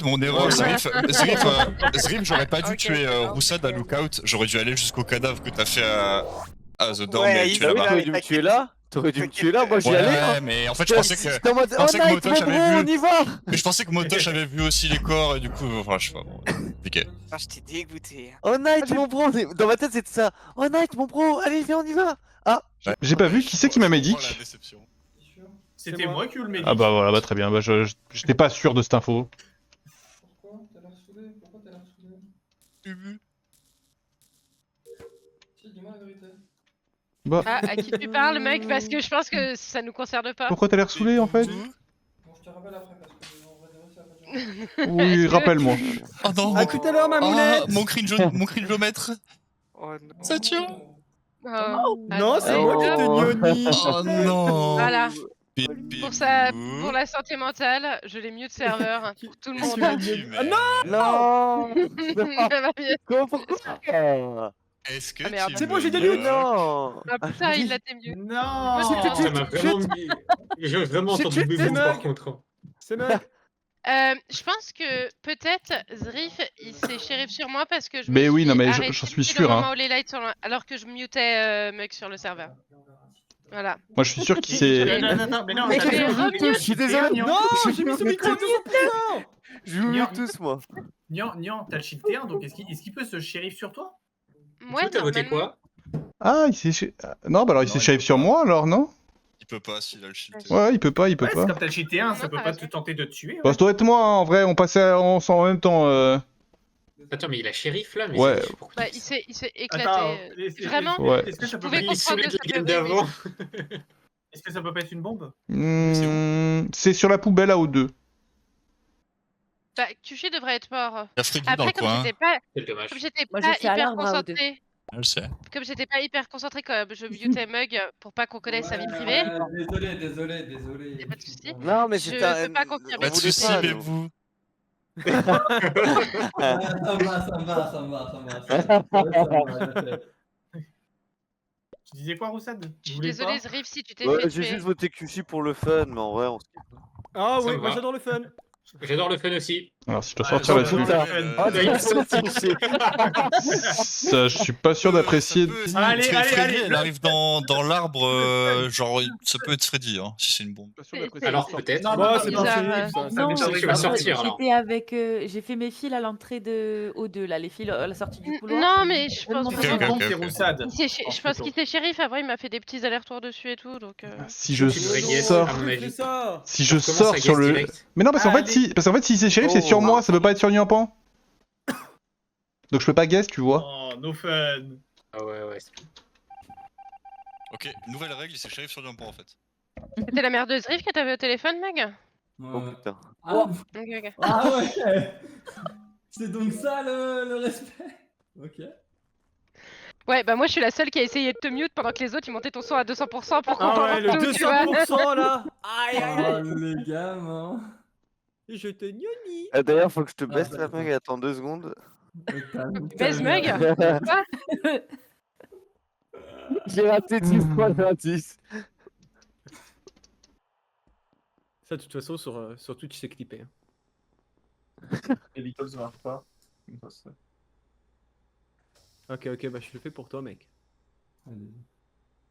mon erreur, Zrif, j'aurais pas dû tuer Roussad à Lookout, j'aurais dû aller jusqu'au cadavre que t'as fait à The Dorm et le tuer là-bas. T'aurais dû me tuer là. T'aurais dû me tuer là, moi j'y Ouais, allais. ouais, mais en fait, je pensais J'étais en mode, je pensais que Night, Motosh mon bro, avait on vu. y va. Mais je pensais que Motosh avait vu aussi les corps et du coup, enfin, je sais pas. Bon, ok. Ah, j'étais dégoûté. Oh Night, mon bro, dans ma tête c'était ça. Oh Night, mon bro, allez, viens, on y va. Ah, J'ai pas vu, qui c'est qui m'a Je comprends médic? la déception. C'était moi qui ai eu le médic. Ah bah voilà, bah très bien, bah j'étais pas sûr de cette info. Pourquoi t'as l'air saoulé? Pourquoi t'as l'air saoulé? Si, dis-moi la vérité. Bah, Ah, à qui tu parles, mec? Parce que je pense que ça nous concerne pas. pourquoi t'as l'air saoulé en fait? Bon, je te rappelle après parce que on va dire ça va pas durer. Oui, rappelle-moi. Oh non, À tout à l'heure, ma moulette. mon cringomètre. Oh non. Ça tue. Non, c'est moi qui te gnoni. Oh non. Voilà. Pi- Pour la santé mentale, je l'ai mieux de serveur pour tout le monde. Ah non. non. Ça va mieux. Comment, pourquoi? Est-ce que Ah, merde. tu C'est bon, me j'ai des meurs loots. Non. Ah putain, il l'a mieux. Non. Ça m'a vraiment mis... J'ai vraiment entendu Chut, bébou chut, par chut. contre. Hein. C'est mec. Je pense que peut-être Zrif il s'est shérif sur moi parce que je me Mais oui, suis non, mais arrêtée j'en suis pile sûr, au moment hein. où les lights sont alors que je mutais Mug sur le serveur. Voilà. Moi je suis sûr qu'il s'est... Non, mais non, Mais t'as j'ai fait remute. Je suis désolé. Non, j'ai mis son micro à 200%. Je vous mute tous, moi. Nian, t'as le shield T1, donc est-ce qu'il peut se shérif sur toi? Ouais, T'as voté normalement. quoi? Ah, il s'est... Non, bah alors il s'est shérif sur moi alors, non? Il peut pas s'il a le shield. Ouais, il peut pas, il peut Ouais, c'est pas. comme t'as le shield T1, ça Non, peut t'as pas raison. te tenter de te tuer. Bah ça doit être moi, hein, en vrai, on passait en même temps. Attends, mais il a shérif là, mais Ouais. c'est- pourquoi Bah, il s'est éclaté. Attends, Vraiment, Ouais. Est-ce que ça peut pouvais pas il se souvient comprendre de que la ça game peut d'avant. Est-ce que ça peut pas être une bombe? C'est sur la poubelle à O2. Bah, Kushi devrait être mort. Il y a Freddy dans Après, le comme coin. j'étais pas, C'est dommage. comme j'étais Moi, pas j'étais à hyper l'arbre à O2. concentrée, Je le sais. comme j'étais pas hyper concentrée quand je mutais Mug pour pas qu'on connaisse sa vie privée, Désolé. y a pas de souci. Non, mais Je c'était un. peux pas confirmer. Pas de On voulait soucis, pas, mais nous. vous. Ça me va. Tu disais quoi, Roussad? Je suis désolée, Zrif, si tu t'es Ouais, fait j'ai tuer. juste voté QC pour le fun, mais en vrai, on se kiffe. Ah Ça oui, me moi va. j'adore le fun. J'adore le fun aussi. Alors si je dois Ah, sortir j'adore là-dessus, le fun. Ah, il ça, je suis pas sûr d'apprécier. Allez, Freddy, elle le- arrive dans l'arbre, genre, ça peut être Freddy, hein, si c'est une bombe. Alors peut-être. Non, Bah, c'est bizarre, pas Philippe, ça. Non, m'étonnerait tu que vas ça sortir, alors. j'étais avec. J'ai fait mes fils à l'entrée de O2, là, les fils à la sortie du couloir. Non, mais je pense Ok, que ok, ok. C'est Roussad. je pense qu'il s'est shérif. Avant, il m'a fait des petits allers-retours dessus et tout, donc. Si je Tu devrais guess, sors, à mon avis. ça. si je Commence sors à sur guess le. direct. Mais non, parce qu'en fait, Allez. s'il s'est shérif, c'est sur moi, ça peut pas être sur Niampan. Donc je peux pas guess, tu vois. Oh, no fun. Ah ouais. Ok, nouvelle règle, il s'est shérif sur Diamant en fait. C'était la mère de Zrif que t'avais au téléphone, Meg? Oh putain. Ah, Ok, ok. ah ouais. C'est donc ça le respect. Ok. Ouais, bah moi je suis la seule qui a essayé de te mute pendant que les autres ils montaient ton son à 200% pour qu'on Ah ouais, entende le tout, tu vois. 200% là. Aïe, aïe, Oh aïe. les gamins. Je te gnoni. D'ailleurs, faut que je te baisse bah, la main, attends 2 secondes. Baise Mug. J'ai raté 10 fois l'indice. Ça, de toute façon, sur Twitch, c'est clippé. Et l'école ça marche pas. Ok, bah je le fais pour toi, mec.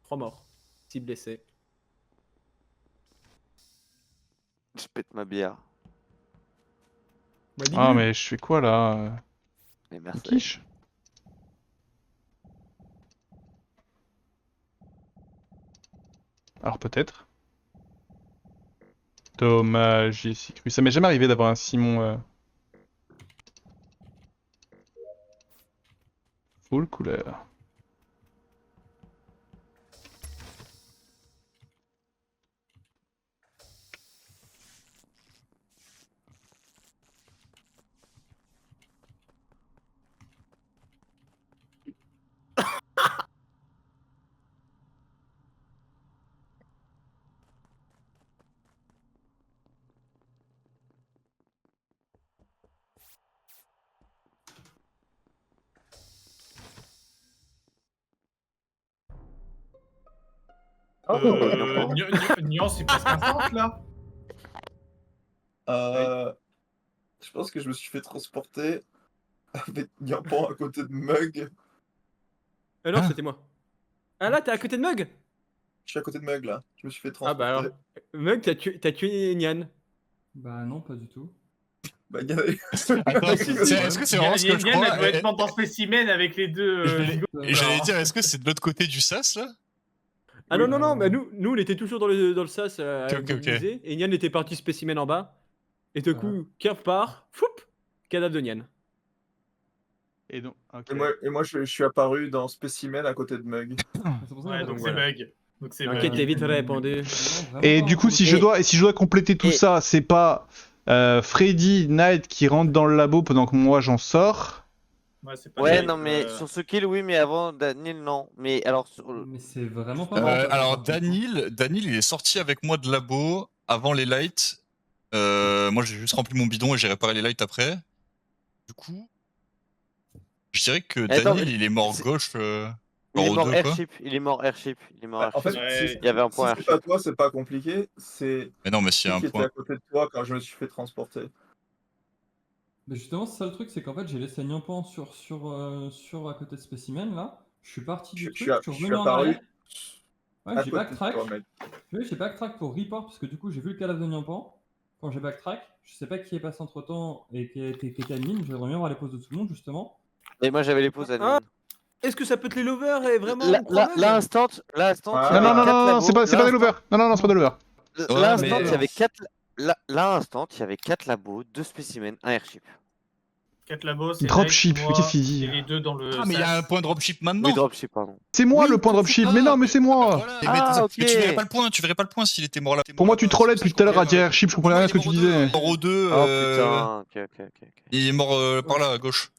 3 morts. 6 blessés. Je pète ma bière. Bah, Ah, mais je fais quoi là? Mais merci. Quiche. Alors peut-être. Dommage, j'y ai si cru. Ça m'est jamais arrivé d'avoir un Simon full couleur. Nian, c'est presque un centre là. Je pense que je me suis fait transporter avec Nyampan à côté de Mug. Non, Ah. c'était moi. Ah là, t'es à côté de Mug? Je suis à côté de Mug là. Je me suis fait Ah transporter. bah alors, Mug, t'as tué Nian. Bah non, pas du tout. Bah, il y avait- Attends, est-ce que c'est vraiment ce que je Yann, crois elle doit être morte en spécimen avec les deux. Et j'allais dire, est-ce que c'est de l'autre côté du sas là? Ah non, non, non, bah nous on était toujours dans le sas à Ok, ok, ok. mobiliser, et Nian était parti spécimen en bas. Et de coup, Kerv part, foup, cadavre de Nian. Et donc, ok. Et moi je suis apparu dans Spécimen à côté de Mug. C'est pour ça Ouais, qu'en donc fait, c'est voilà. bug. Donc c'est L'enquête bug. est vite répondue. non, vraiment Et pas, du coup, hein. si je dois compléter tout Et- ça, c'est pas Freddy, Knight qui rentre dans le labo pendant que moi j'en sors. Ouais, c'est pas Ouais, bug, non, mais sur ce kill, oui, mais avant, Daniel, non. Mais alors, Mais c'est vraiment pas mal. Alors Daniel, il est sorti avec moi de labo avant les lights. Moi j'ai juste rempli mon bidon et j'ai réparé les lights après. Du coup, je dirais que Attends, Daniel mais il est mort c'est- gauche. il est Mort mort au 2 quoi. airship. Il est mort airship. Il est mort En airship. fait, Ouais. Il y avait un point si airship. c'est pas toi, c'est pas compliqué. C'est Mais non, mais s'il y a qui un était point. à côté de toi quand je me suis fait transporter. Mais justement, c'est ça le truc, c'est qu'en fait, j'ai laissé Nyampan sur à côté de Spécimen là. Je suis parti du Je truc, suis je suis je suis revenu en apparu arrière. Ouais, à j'ai côté de backtrack. toi, mec. Oui, j'ai backtrack pour report parce que du coup, j'ai vu le cadavre de Nyampan. Quand j'ai backtrack, je sais pas qui est passé entre temps et qui était admin. Je reviens voir les poses de tout le monde justement. Et moi, j'avais les pauses admin. Est-ce que ça peut être les lovers et vraiment Là, on croit Mug instant, il y Non, avait non, non, 4 non, labos. c'est pas des lovers. Non, non, non, c'est pas des lovers. Ouais, L'instant, mais- il y avait 4. Là, instant, il y avait 4 labos, 2 spécimens, un airship. 4 labos, c'est Dropship, Knight, moi, qu'est-ce qu'il dit et les deux dans le. Ah mais il y a un point dropship maintenant. Oui, dropship, pardon. C'est moi Oui, le point dropship. Mais non, mais c'est moi. Voilà. Ah, Mais tu ok. verrais pas le point, s'il était mort là. Pour moi, tu trollais depuis tout à l'heure à dire airship. Je comprenais rien à ce que tu disais. Mort au 2. Oh putain, ok. Il est mort par là à gauche.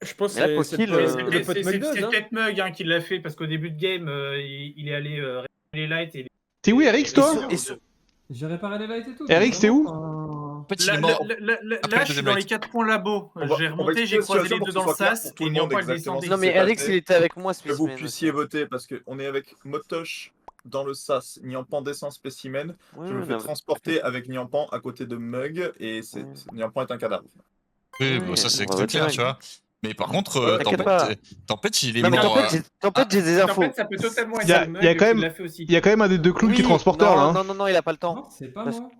Je pense Mais là, que pour c'est kill, le pote Mug C'est hein. peut-être Mug hein, qui l'a fait parce qu'au début de game, il est allé réparer les lights et. T'es où, Eric, toi J'ai réparé les lights et tout. Eric, donc c'est où vraiment, En fait, il Là, est mort. là, Après je le suis deuxième dans les light. 4 points labo. On va- J'ai on va remonté, j'ai expliquer la croisé les situation deux pour dans que le ce soit clair sas pour tout et le n'ayant monde pas le exactement descendait. ce Non, qui mais s'est Alex, passé. il était avec moi, Que vous spécimen. puissiez voter parce qu'on est avec Motosh dans le sas, Nyampan descend Spécimen. Je me fais transporter avec Nyampan à côté de Mug et Nyampan est un cadavre. Oui, Ouais, bon, ça c'est on va très clair, voter. tu vois. Mais par contre, Ouais, t'inquiète pas. Tempête, il est Non, mais mort. Tempête, j'ai des infos. En fait, ça peut totalement Il y a- être il y a Mug quand qui même- l'a fait aussi. Il y a quand même un des deux clowns qui est transporteur là. hein. Non, il a pas le temps. Non, c'est pas Parce- moi.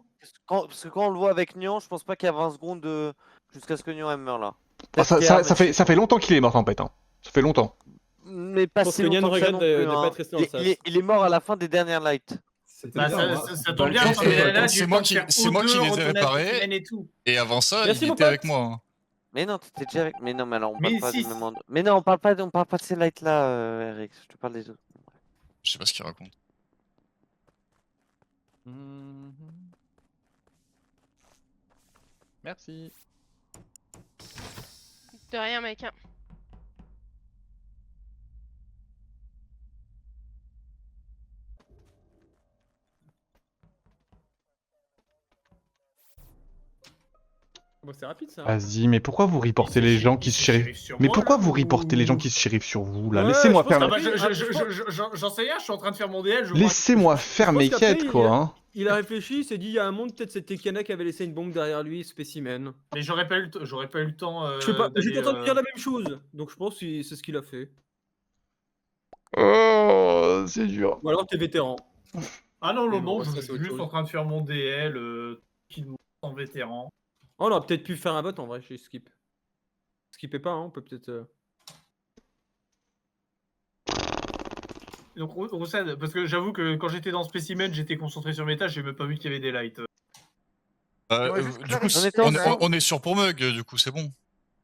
Parce que quand on le voit avec Nyan, je pense pas qu'il y a 20 secondes jusqu'à ce que Nyan meure là. Ah, Peut-être ça, qu'il y ça, a- ça fait longtemps qu'il est mort, Tempête. Hein. Ça fait longtemps. Mais pas Je pense si que Nyan longtemps que ça regrette non de plus, pas hein. être resté dans le sas. Il est mort à la fin des dernières lights. C'était Bah, pas moi. ça tombe bien, Et- parce que et- là, c'est j'ai moi le temps qui- de faire c'est moi qui O2, les ai retourner à réparés. Spécimen et tout. Et avant ça, Merci, il mon était avec pote. moi. hein. Mais non, t'étais déjà avec. Mais non, mais alors on Mais parle pas si. du même endroit. Mais non, on parle pas de ces lights là, Eric. Je te parle des autres. Je sais pas ce qu'il raconte. Merci. De rien, mec. Bon, c'est rapide ça. Vas-y, mais pourquoi vous reportez les gens qui se shérifent Mais pourquoi vous reportez les gens qui se shérifent sur vous là? Ouais, Laissez-moi je pense faire Ah que- mes... bah, j'en sais rien, je suis en train de faire mon DL. je vois- Laissez-moi faire Je pense mes qu'après, quêtes quoi. Hein. Il a réfléchi, il s'est dit il y a un monde, peut-être c'était Kana qui avait laissé une bombe derrière lui, spécimen. Mais j'aurais pas eu le temps. Je sais pas, d'aller, j'étais en train de dire la même chose, donc je pense que c'est ce qu'il a fait. Oh, c'est dur. Ou alors t'es vétéran. Ah non, Mais non, bon, je ça, suis c'est autre juste chose. en train de faire mon DL, en vétéran. Oh, on aurait peut-être pu faire un vote en vrai chez Skip. Skippez pas, hein, on peut peut-être. Donc, Roussad, parce que j'avoue que quand j'étais dans Spécimen, j'étais concentré sur mes tâches, j'ai même pas vu qu'il y avait des lights. Ouais, juste Du coup, clarifier. on est sûr pour Mug, du coup, c'est bon.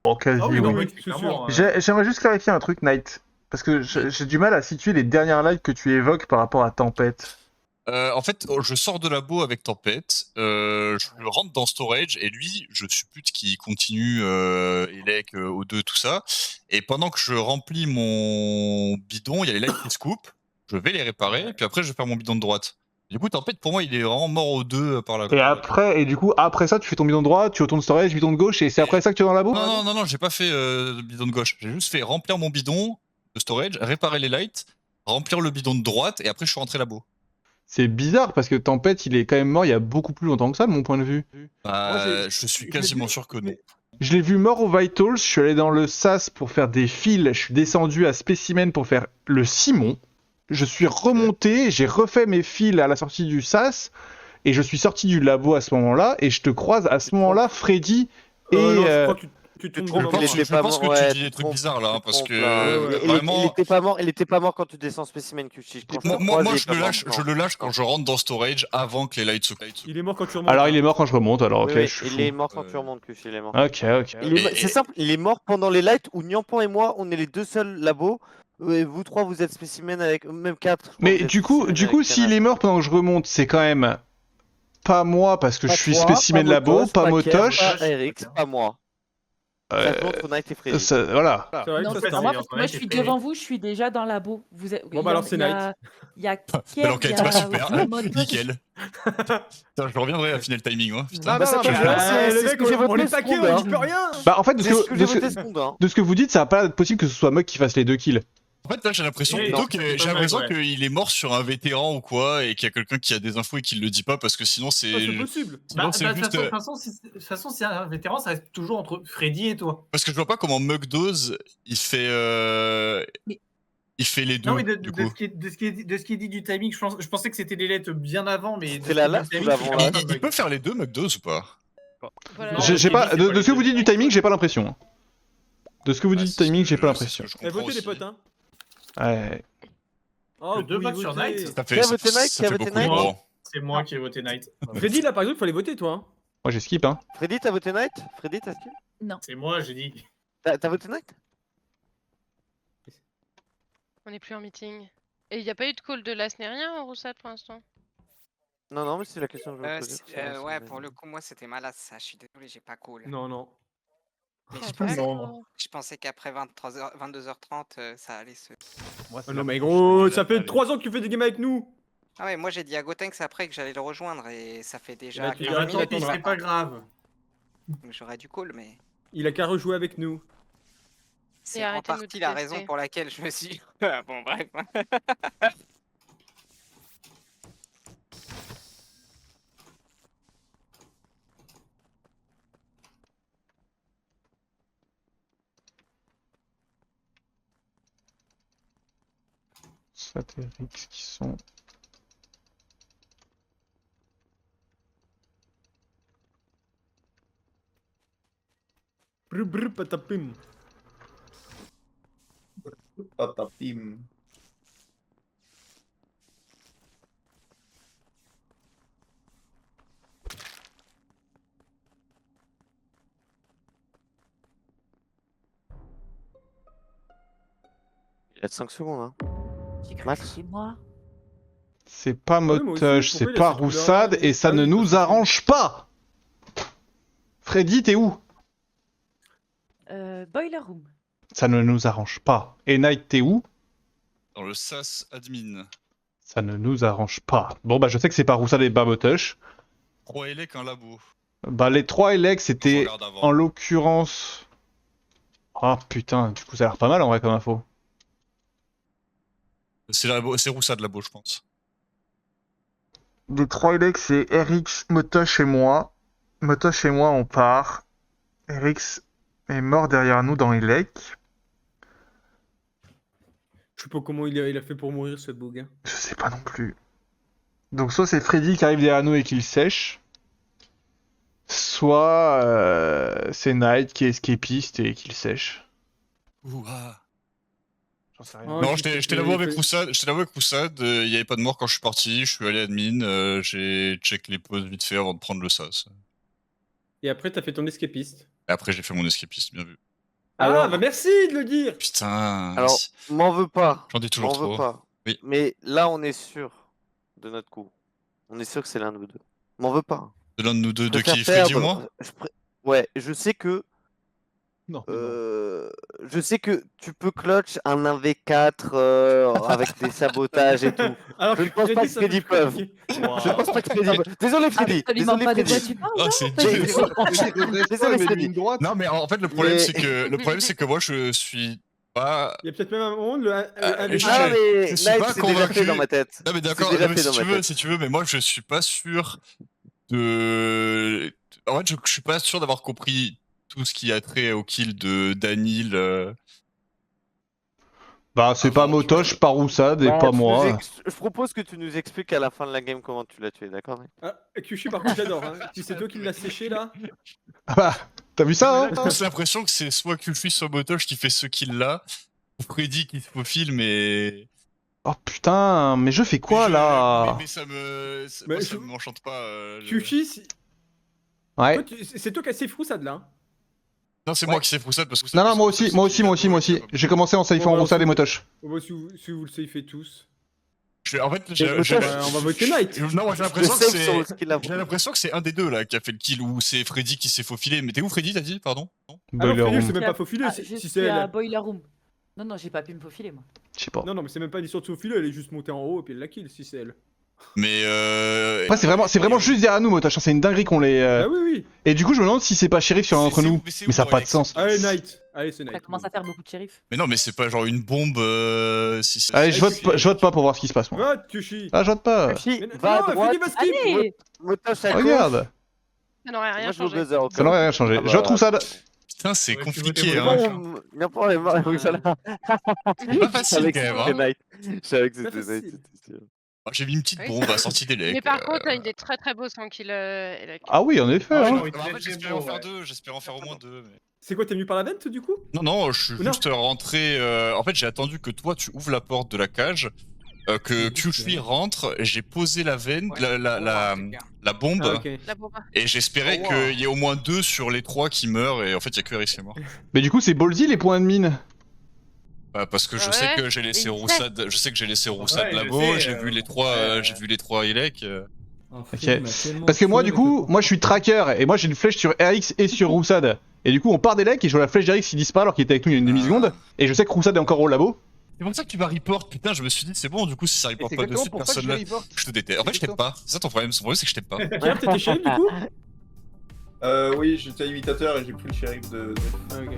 Bon, quasi, Ah oui, non, oui. mais c'est clairement. J'aimerais juste clarifier un truc, Knight. Parce que j'ai du mal à situer les dernières lights que tu évoques par rapport à Tempête. En fait, je sors de labo avec Tempête, je rentre dans Storage, et lui, je suppute qu'il continue Elec, O2, tout ça. Et pendant que je remplis mon bidon, il y a les lights qui se coupent, je vais les réparer, et puis après, je vais faire mon bidon de droite. Du coup, Tempête, pour moi, il est vraiment mort aux 2 par là. Du coup, après ça, tu fais ton bidon de droite, tu retournes Storage, bidon de gauche, et c'est après ça que tu es dans le labo? Non, j'ai pas fait le bidon de gauche. J'ai juste fait remplir mon bidon de Storage, réparer les lights, remplir le bidon de droite, et après, je suis rentré labo. C'est bizarre parce que Tempête, il est quand même mort il y a beaucoup plus longtemps que ça, de mon point de vue. Bah, je suis quasiment sûr que non. Je l'ai vu mort au Vitals, je suis allé dans le SAS pour faire des fils, je suis descendu à Spécimen pour faire le Simon. Je suis remonté, j'ai refait mes fils à la sortie du SAS, et je suis sorti du labo à ce moment-là, et je te croise à ce moment-là, Freddy et... Non, je crois que tu te Je trompes. pense, Je pense que tu dis des trucs bizarres là, hein, parce que vraiment. Il était pas mort quand tu descends Spécimen Kuchi. Moi, je le lâche quand je rentre dans Storage avant que les lights se quittent. Il est mort quand tu remontes. Alors il est mort quand je remonte, alors ok. Oui, je suis il est fou. mort quand tu remontes, Kuchi, il est mort. Ok. C'est simple, il est mort pendant les lights où Nyampan et moi, on est les deux seuls labos. Et vous trois, vous êtes Spécimen avec... Même 4. Mais du coup, s'il est mort pendant que je remonte, c'est quand même pas moi parce que je suis Spécimen labo, pas Motosh. Pas Eric, pas moi. Ça joue entre Knight et Freddy. Voilà. C'est vrai que Non, ça, c'est c'est pas moi, un- parce que moi je suis devant vous, je suis déjà dans le labo. Vous êtes... Bon, bah alors, c'est Knight. Il y a Mais l'enquête, bah super, Motosh. nickel. Putain, je reviendrai à finir le timing, moi. Putain. Ah, non, non, mais- Le mec, on est taqué, on dit plus rien. Bah en fait, de C'est ce ce que j'ai que, voté ce combat. hein. de ce que vous dites, ça va pas être possible que ce soit Mug qui fasse les 2 kills. En fait, là, j'ai l'impression Oui, plutôt non, que- c'est j'ai pas l'impression mal, ouais. qu'il est mort sur un vétéran ou quoi, et qu'il y a quelqu'un qui a des infos et qui le dit pas, parce que sinon c'est. Ah, c'est possible. Sinon, c'est De juste. toute façon, de toute façon, si c'est un vétéran, ça reste toujours entre Freddy et toi. Parce que je vois pas comment Mugdose il fait. Mais- Il fait les deux. Non, mais de du coup. ce qui est dit du timing, je pensais que c'était des lettres bien avant, mais. C'était la last ou l'avant, là Il peut faire les deux, Mugdose ou pas? Voilà. Non, J'ai c'est pas, dit, c'est de pas ce que les vous deux. dites du timing, j'ai pas l'impression. De ce que vous Bah, dites du c'est timing, ce j'ai que pas je- l'impression. c'est ce que je Eh, comprends votez les aussi. potes, hein. Ouais. Oh, Deux vous pouvez votes sur voter. Knight. Ça Qui a fait, voté ça Knight, qui a fait voté beaucoup. Knight Bon. C'est moi qui ai voté Knight. Freddy, là, par exemple, il fallait voter, toi. hein. Moi j'ai skip, hein. Freddy, t'as voté Knight Freddy, t'as skill C'est moi, j'ai dit. T'as voté Knight On est plus en meeting. Et il n'y a pas eu de call de l'as ni rien en Roussade pour l'instant. Non, mais c'est la question que je voulais poser. Ouais, pour le coup, moi c'était malade ça. Je suis désolé, j'ai pas cool. Non, non. Mais Ah, je pensais, d'accord. je pensais qu'après 22h30, ça allait se. Oh non, mais gros, ça fait 3 ans que tu fais des games avec nous. Ah ouais, moi j'ai dit à Gotenks après que j'allais le rejoindre et ça fait déjà. Bah, tu 15 diras, minutes, tant pis, C'est pas grave. donc j'aurais du call, mais. Il a qu'à rejouer avec nous. C'est en arrêtez de nous partie la détester. raison pour laquelle je me suis. Bon, bref. Satellix qui sont. Brr, brr, patapim. Patapim. Il reste 5 secondes, hein. J'ai cru que Max. c'était moi. C'est pas Ouais, moi aussi, Motosh, pourquoi c'est il a pas cette couleur-là Roussade, et ça Ah ne oui, nous parce que- arrange pas. Freddy, t'es où? Boiler Room. Ça ne nous arrange pas. Et Knight, t'es où? Dans le SAS admin. Ça ne nous arrange pas. Bon bah je sais que c'est pas Roussade et pas Motosh. 3 élec, un labo. Bah les 3 Elec Je c'était regarde avant. en l'occurrence... Ah putain, du coup ça a l'air pas mal en vrai comme info. C'est Roussade labo, je pense. Les 3 Elec c'est Erix, Motosh et moi. Motosh et moi on part. Erix est mort derrière nous dans Elec. Je sais pas comment il a fait pour mourir, ce beau gars. Je sais pas non plus. Donc soit c'est Freddy qui arrive derrière nous et qui le sèche. Soit c'est Knight qui est escapiste et qui le sèche. Ouah. J'en sais rien. Oh, Non, il j'étais fait- là-bas il avec fait- Roussade. J'étais là-bas avec Roussade. Il n'y avait pas de mort quand je suis parti. Je suis allé admin. J'ai check les pauses vite fait avant de prendre le SAS. Et après, t'as fait ton escapiste. Et après, j'ai fait mon escapiste, bien vu. Alors, Alors- bah merci de le dire. Putain. Alors, m'en veux pas. J'en dis toujours M'en veux trop. pas. Oui. Mais là, on est sûr de notre coup. On est sûr que c'est l'un de nous deux. M'en veux pas. De l'un de nous deux, Je de préfère qui, Freddy ou perdre. moi? Ouais, je sais que Non. je sais que tu peux clutch un 1v4 avec des sabotages et tout. Alors Je ne pense pas que ça Freddy peut peuvent. compliqué. Je pense pas que Freddy peut. Désolé Freddy. Absolument Désolé pas de quoi Freddy. tu parles. Ah, non, c'est pas dur. du tout. Désolé Freddy. Non, mais en fait, le problème, Mais- c'est que moi, je suis Bah, Il y a peut-être même un monde, le je mais suis Knight, pas c'est déjà fait convaincu. dans ma tête. Non mais d'accord, déjà non, mais fait dans ma tête. si tu veux, mais moi je suis pas sûr de. En fait, je suis pas sûr d'avoir compris tout ce qui a trait au kill de Danil. Bah, c'est pas Motosh, pas Roussad et Bah, pas tu nous moi. Je propose que tu nous expliques à la fin de la game comment tu l'as tué, d'accord? Ah, Kyushi, par contre, j'adore. Hein. Si c'est toi qui l'as séché là. Ah bah, t'as vu ça, hein? J'ai l'impression que c'est soit Kulfi, soit Motosh qui fait ce kill là. Freddy qui se faufile, mais. Oh putain, mais je fais quoi là? Mais ça me. Mais Ça m'enchante pas. Kyushi, Ouais. c'est toi qui as safe Roussad là. Hein. Non, c'est moi qui sais Froussad parce que. Non, non, moi aussi. J'ai commencé en saifant Roussad et Motosh. Bah, si vous le safez tous. En fait, on va voter Knight. Non, moi j'ai l'impression que c'est un des deux là qui a fait le kill ou c'est Freddy qui s'est faufilé. Mais t'es où Freddy, t'as dit? Pardon? Alors Freddy, je sais même pas faufilé. Je Si suis c'est à elle. Boiler Room. Non, j'ai pas pu me faufiler moi. Je sais pas. Non, mais c'est même pas une histoire de faufiler, elle est juste montée en haut et puis elle la kill si c'est elle. Mais Après, c'est vraiment juste derrière nous, Motosh. C'est une dinguerie qu'on les. Ah oui. Et du coup, je me demande si c'est pas shérif sur un d'entre nous. Mais ça a pas de sens. Allez, Knight. Allez, c'est Ça Knight. commence à faire beaucoup de shérifs. Mais non, mais c'est pas genre une bombe. Allez, je vote pas pour voir ce qui se passe, moi. Vote, Kyushi. Ah, je vote pas. Kyushi, Mais va à non, droite. Freddy va skip. Allez. Motosh à gauche. Regarde, Ça n'aurait rien Moi, je vais au changé. buzzer. ça n'aurait rien changé. Ah bah, Je vote Roussad. Putain, c'est Ouais, compliqué, tu votais hein. pour Nyampan est mort, oui, ça l'a. C'est pas facile quand même, hein. Knight. Je savais que Pas c'était Knight, facile. c'était sûr. J'ai mis une petite Oui, bombe à la sortie des legs. Mais par contre, il est très très beau son kill. Ah oui, en effet. Ouais, Hein. non, il En fait, était j'espérais beau, en faire ouais. deux, j'espérais en faire au moins deux. Mais... C'est quoi, t'es venu par la vente du coup? Non, je suis Non. juste rentré. En fait, j'ai attendu que toi tu ouvres la porte de la cage, que Kyushui rentre, j'ai posé la veine, la bombe, Ah, ok. La bombe. et j'espérais qu'il y ait au moins deux sur les trois qui meurent, et en fait, il y a que Eris qui est mort. Mais du coup, c'est ballsy les points de mine. Parce que je Ouais, sais que j'ai laissé et Roussad, Ouais, là-bas, je sais, j'ai vu les trois, j'ai vu les trois Elec. Ok. Parce que moi, du coup, moi je suis tracker et moi j'ai une flèche sur RX et sur Roussad. Et du coup, on part des lecs et je vois la flèche d'RX qui disparaît alors qu'il était avec nous il y a une demi-seconde. Et je sais que Roussad est encore au labo. C'est pour ça que tu vas report, putain, je me suis dit, c'est bon, du coup, si ça report pas de suite, personne là. Je te déteste. En fait, je t'aime pas. C'est ça ton problème. Son problème, c'est que je t'aime pas. Pierre, t'étais shérif du coup? Oui, j'étais imitateur et j'ai pris le shérif de. Ah, ok.